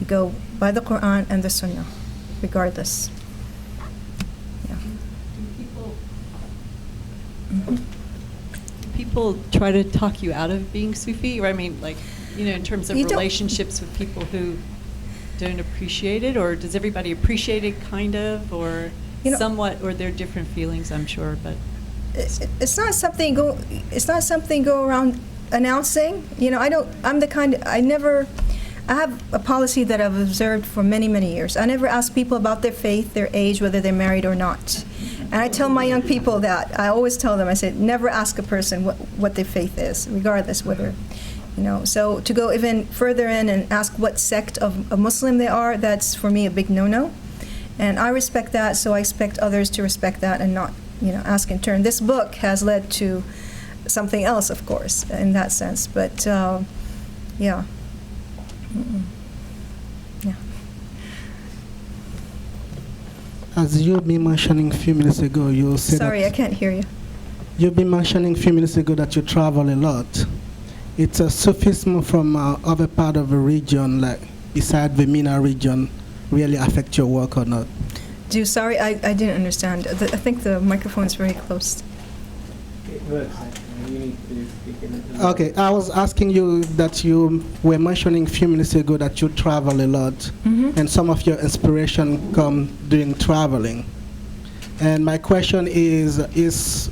You go by the Quran and the Sunnah, regardless. Yeah. People try to talk you out of being Sufi? Or I mean, like, you know, in terms of You don't- relationships with people who don't appreciate it, or does everybody appreciate it kind of, or You know- somewhat, or there are different feelings, I'm sure, but It's not something go around announcing. You know, I have a policy that I've observed for many, many years. I never ask people about their faith, their age, whether they're married or not. And I tell my young people that. I always tell them, I say, never ask a person what their faith is, regardless whether, you know. So to go even further in and ask what sect of a Muslim they are, that's for me a big no-no. And I respect that, so I expect others to respect that and not, you know, ask in turn. This book has led to something else, of course, in that sense. But, yeah. Mm-mm. Yeah. As you've been mentioning a few minutes ago, you said Sorry, I can't hear you. You've been mentioning a few minutes ago that you travel a lot. It's a Sufism from other part of the region, like beside the MENA region, really affect your work or not? Sorry, I didn't understand. I think the microphone is very close. It works. You need to speak in Okay, I was asking you that you were mentioning a few minutes ago that you travel a lot, Mm-hmm. and some of your inspiration come during traveling. And my question is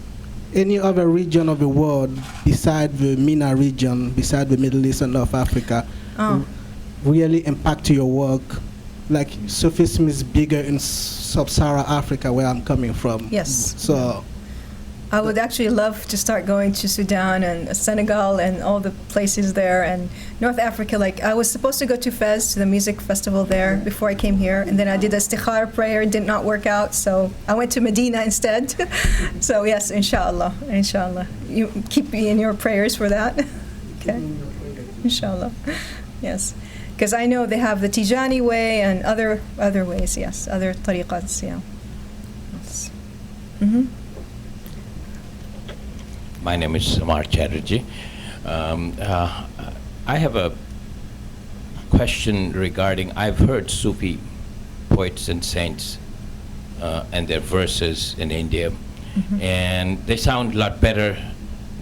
any other region of the world beside the MENA region, beside the Middle East and North Africa, Oh. really impact your work? Like Sufism is bigger in sub-Saharan Africa, where I'm coming from. Yes. So I would actually love to start going to Sudan and Senegal and all the places there, and North Africa. Like, I was supposed to go to Fez, to the music festival there, before I came here, and then I did a istikhara prayer, it did not work out, so I went to Medina instead. So yes, inshallah, inshallah. You keep me in your prayers for that. Okay, inshallah. Yes, because I know they have the Tijani way and other ways, yes, other tariqats, yeah. Yes. Mm-hmm. My name is Samar Chatterjee. I have a question regarding, I've heard Sufi poets and saints and their verses in India, and they sound a lot better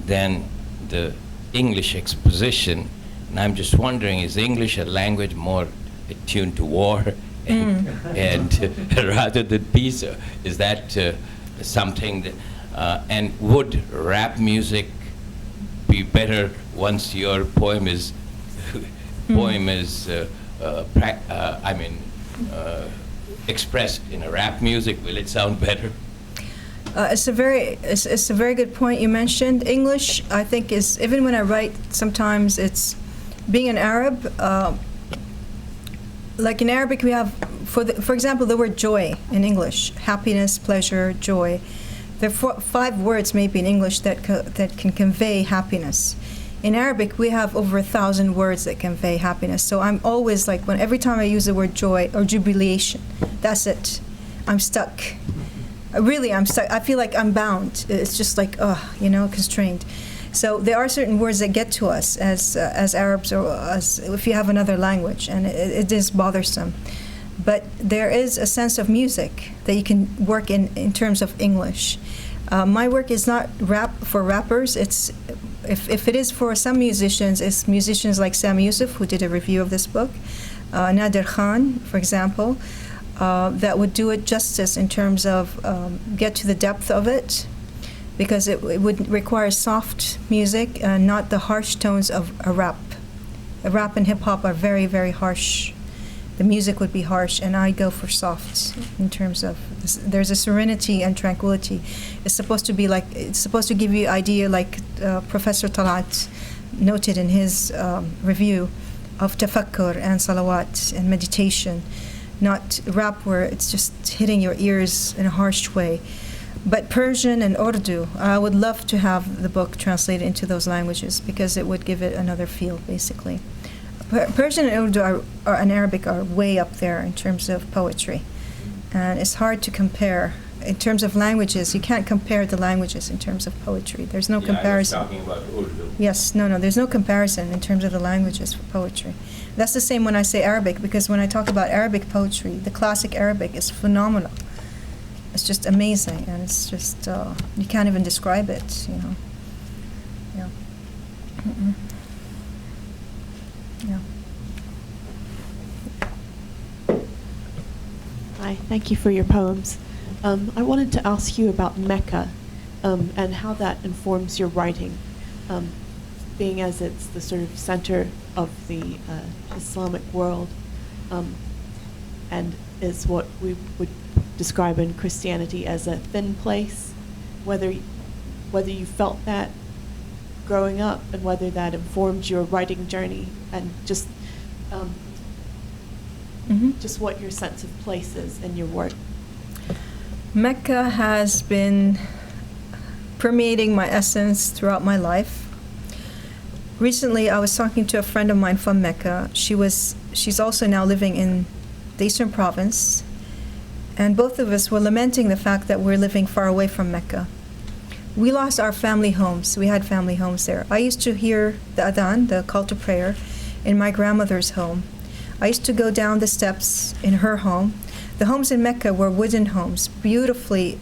than the English exposition. And I'm just wondering, is English a language more attuned to war and rather than peace? Is that something that, and would rap music be better once your poem is expressed in a rap music? Will it sound better? It's a very good point you mentioned. English, I think, is, even when I write, sometimes it's, being an Arab, like in Arabic we have, for example, the word joy in English, happiness, pleasure, joy. There are 5 words maybe in English that can convey happiness. In Arabic, we have over 1,000 words that convey happiness. So I'm always like, every time I use the word joy or jubilation, that's it. I'm stuck. Really, I'm stuck. I feel like I'm bound. It's just like, constrained. So there are certain words that get to us as Arabs, or as if you have another language, and it is bothersome. But there is a sense of music that you can work in terms of English. My work is not rap for rappers. It's if it is for some musicians, it's musicians like Sami Yusuf, who did a review of this book, Nader Khan, for example, that would do it justice in terms of get to the depth of it, because it would require soft music, not the harsh tones of a rap. A rap and hip hop are very, very harsh. The music would be harsh, and I go for soft in terms of there's a serenity and tranquility. It's supposed to be like, it's supposed to give you idea, like Professor Talat noted in his review of tafakkur and salawat and meditation, not rap where it's just hitting your ears in a harsh way. But Persian and Urdu, I would love to have the book translated into those languages, because it would give it another feel, basically. Persian and Urdu and Arabic are way up there in terms of poetry, and it's hard to compare. in terms of languages, you can't compare the languages in terms of poetry. There's no comparison. I was talking about Urdu. Yes, no, there's no comparison in terms of the languages for poetry. That's the same when I say Arabic, because when I talk about Arabic poetry, the classic Arabic is phenomenal. It's just amazing, and it's just, you can't even describe it, you know. Yeah. Mm-mm. Yeah. Hi, thank you for your poems. I wanted to ask you about Mecca and how that informs your writing, being as it's the sort of center of the Islamic world and is what we would describe in Christianity as a thin place, whether you felt that growing up and whether that informed your writing journey and just just what your sense of place is in your work. Mecca has been permeating my essence throughout my life. Recently, I was talking to a friend of mine from Mecca. She's also now living in the Eastern Province, and both of us were lamenting the fact that we're living far away from Mecca. We lost our family homes. We had family homes there. I used to hear the adhan, the call to prayer, in my grandmother's home. I used to go down the steps in her home. The homes in Mecca were wooden homes, beautifully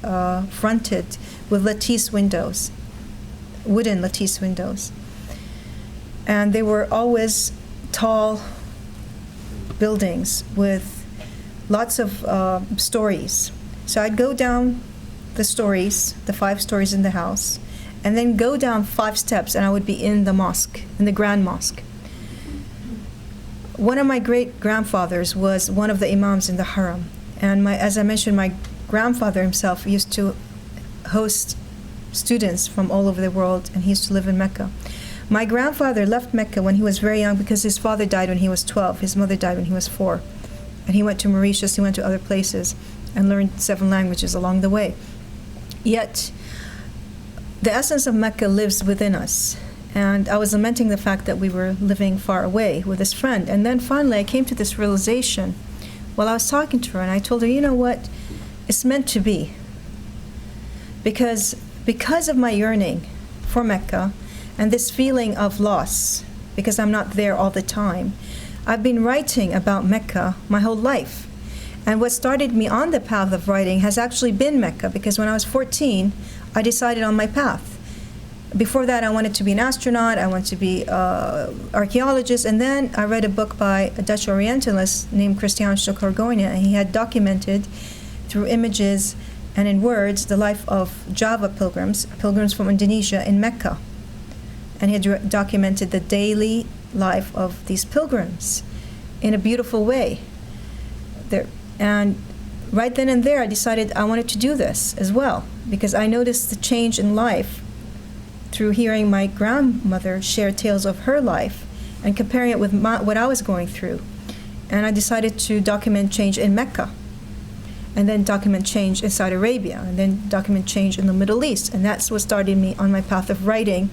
fronted with lattice windows, wooden lattice windows. And they were always tall buildings with lots of stories. So I'd go down the stories, the 5 stories in the house, and then go down 5 steps and I would be in the mosque, in the Grand Mosque. One of my great-grandfathers was one of the imams in the haram. And as I mentioned, my grandfather himself used to host students from all over the world, and he used to live in Mecca. My grandfather left Mecca when he was very young because his father died when he was 12. His mother died when he was 4. And he went to Mauritius, he went to other places, and learned 7 languages along the way. Yet, the essence of Mecca lives within us. And I was lamenting the fact that we were living far away with this friend. And then finally I came to this realization while I was talking to her, and I told her, you know what? It's meant to be. Because of my yearning for Mecca and this feeling of loss, because I'm not there all the time, I've been writing about Mecca my whole life. And what started me on the path of writing has actually been Mecca, because when I was 14, I decided on my path. Before that, I wanted to be an astronaut, I wanted to be an archaeologist, and then I read a book by a Dutch Orientalist named Christian Stokorgonia, and he had documented through images and in words the life of Java pilgrims from Indonesia in Mecca. And he had documented the daily life of these pilgrims in a beautiful way. And right then and there, I decided I wanted to do this as well, because I noticed the change in life through hearing my grandmother share tales of her life and comparing it with what I was going through. And I decided to document change in Mecca, and then document change in Saudi Arabia, and then document change in the Middle East. And that's what started me on my path of writing,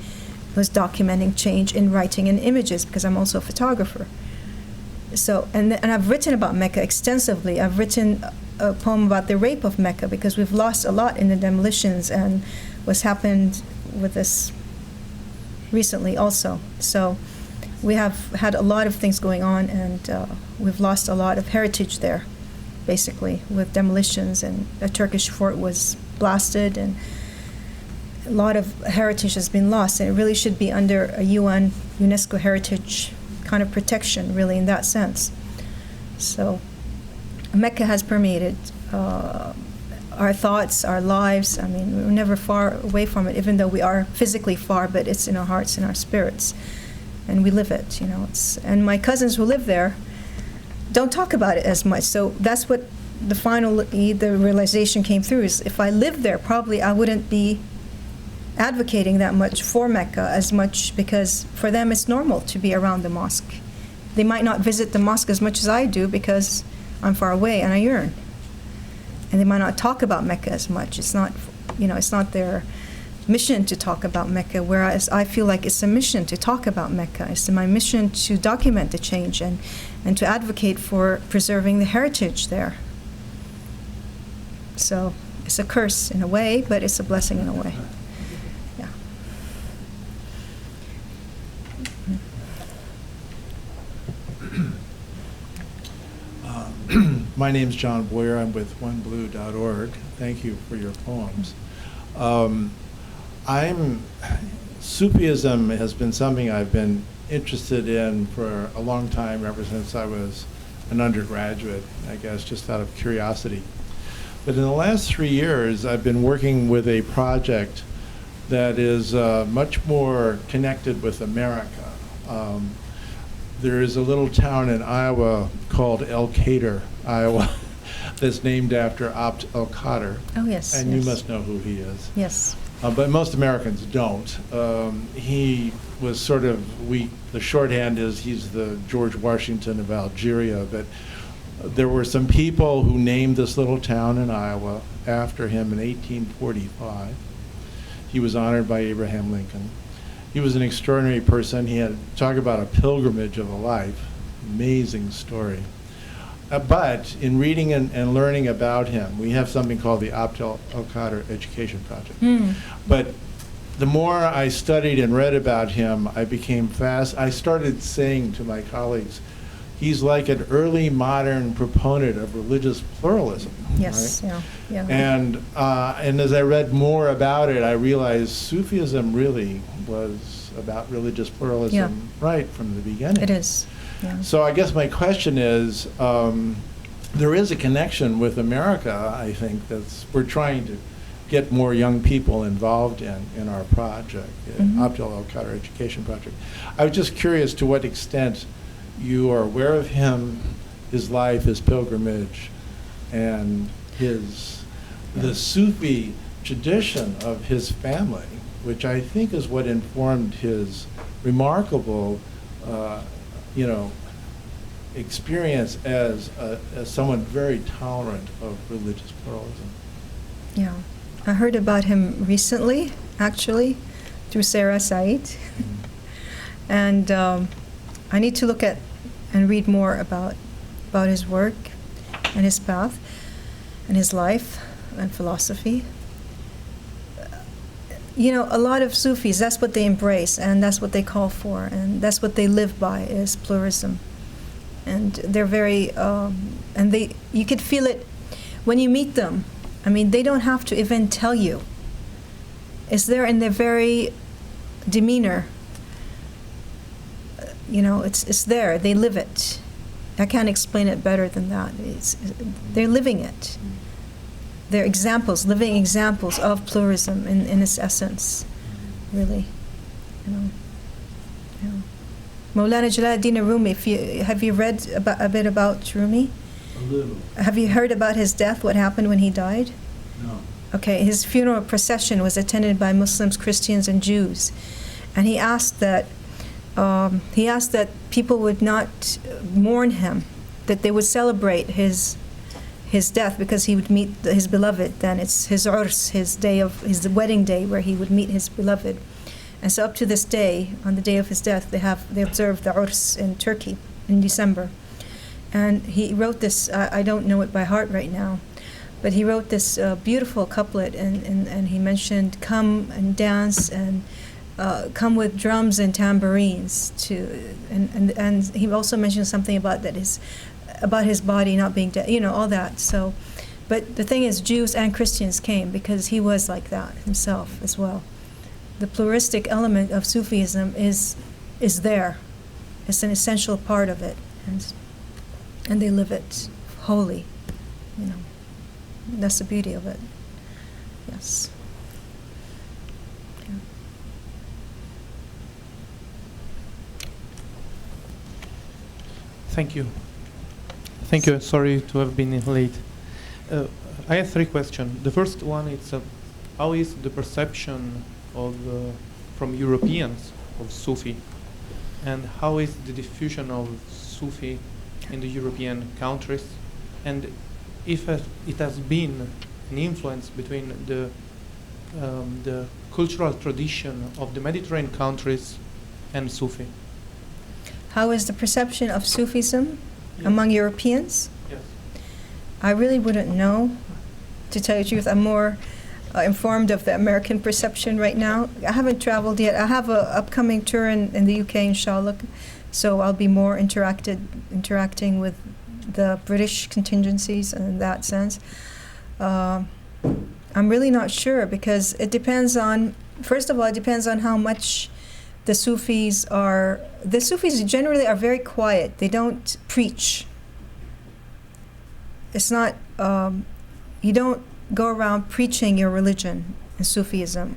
was documenting change in writing and images, because I'm also a photographer. So, and I've written about Mecca extensively. I've written a poem about the rape of Mecca, because we've lost a lot in the demolitions and what's happened with this recently also. So we have had a lot of things going on, and we've lost a lot of heritage there, basically, with demolitions, and a Turkish fort was blasted, and a lot of heritage has been lost, and it really should be under a UN, UNESCO heritage kind of protection, really, in that sense. So Mecca has permeated our thoughts, our lives. I mean, we're never far away from it, even though we are physically far, but it's in our hearts and our spirits, and we live it, you know. And my cousins who live there don't talk about it as much. So that's what the realization came through, is if I lived there, probably I wouldn't be advocating that much for Mecca as much, because for them it's normal to be around the mosque. They might not visit the mosque as much as I do because I'm far away and I yearn. And they might not talk about Mecca as much. It's not, it's not their mission to talk about Mecca, whereas I feel like it's a mission to talk about Mecca. It's my mission to document the change and to advocate for preserving the heritage there. So It's a curse in a way, but it's a blessing in a way. Yeah. My name's John Boyer. I'm with oneblue.org. Thank you for your poems. Sufism has been something I've been interested in for a long time, ever since I was an undergraduate, I guess, just out of curiosity. But in the last 3 years, I've been working with a project that is much more connected with America. There is a little town in Iowa called Elkader, Iowa, that's named after Abd el-Qadir. Oh, yes. And yes. you must know who he is. Yes. But most Americans don't. He was sort of, the shorthand is he's the George Washington of Algeria, but there were some people who named this little town in Iowa after him in 1845. He was honored by Abraham Lincoln. He was an extraordinary person. He had, talk about a pilgrimage of a life, amazing story. But in reading and learning about him, we have something called the Abd el-Qadir Education Project. But the more I studied and read about him, I became I started saying to my colleagues, he's like an early modern proponent of religious pluralism. Yes, right? yeah. And as I read more about it, I realized Sufism really was about religious pluralism right from the beginning. It is. Yeah. So I guess my question is, there is a connection with America, I think, we're trying to get more young people involved in our project, Abd el-Qadir Education Project. I was just curious to what extent you are aware of him, his life, his pilgrimage, and the Sufi tradition of his family, which I think is what informed his remarkable experience as someone very tolerant of religious pluralism. Yeah. I heard about him recently, actually, through Sarah Said. And I need to look at and read more about his work and his path and his life and philosophy. A lot of Sufis, that's what they embrace, and that's what they call for, and that's what they live by, is pluralism. And they're very, you could feel it when you meet them. I mean, they don't have to even tell you. It's there in their very demeanor. It's there. They live it. I can't explain it better than that. They're living it. They're examples, living examples of pluralism in its essence, really. Maulana Jalaluddin Rumi, have you read a bit about Rumi? A little. Have you heard about his death, what happened when he died? No. Okay, his funeral procession was attended by Muslims, Christians, and Jews. And he asked that people would not mourn him, that they would celebrate his death, because he would meet his beloved. Then it's his urs, his wedding day, where he would meet his beloved. And so up to this day, on the day of his death, they observe the urs in Turkey in December. And he wrote this, I don't know it by heart right now, but he wrote this beautiful couplet, and he mentioned, come and dance, and come with drums and tambourines and he also mentioned something about his body not being dead, all that. So, but the thing is, Jews and Christians came because he was like that himself as well. The pluralistic element of Sufism is there. It's an essential part of it, and they live it wholly. That's the beauty of it. Yes. Yeah. Thank you. Thank you. Sorry to have been late. I have 3 questions. The first one is, how is the perception from Europeans of Sufi, and how is the diffusion of Sufi in the European countries, and if it has been an influence between the cultural tradition of the Mediterranean countries and Sufi? How is the perception of Sufism among Europeans? Yes. I really wouldn't know. To tell you the truth, I'm more informed of the American perception right now. I haven't traveled yet. I have an upcoming tour in the UK, inshallah, so I'll be more interacting with the British contingencies in that sense. I'm really not sure, because it depends on, first of all, it depends on how much the Sufis generally are very quiet. They don't preach. It's not, you don't go around preaching your religion in Sufism,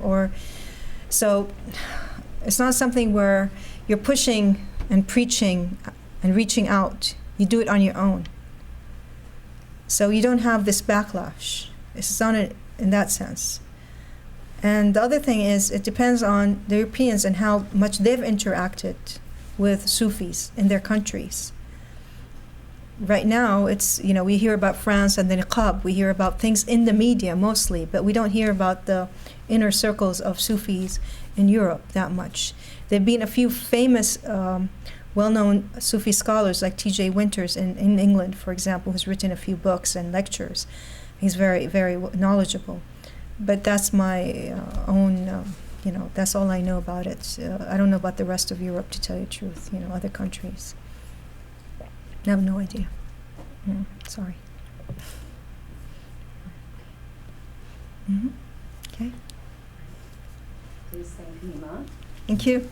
so it's not something where you're pushing and preaching and reaching out. You do it on your own. So you don't have this backlash. It's not in that sense. And the other thing is, it depends on the Europeans and how much they've interacted with Sufis in their countries. Right now, it's, we hear about France and the niqab. We hear about things in the media mostly, but we don't hear about the inner circles of Sufis in Europe that much. There have been a few famous, well-known Sufi scholars like T.J. Winters in England, for example, who's written a few books and lectures. He's very, very knowledgeable. But that's my own, that's all I know about it. I don't know about the rest of Europe, to tell you the truth, other countries. I have no idea. Sorry. Okay. Please thank Nema. Thank you.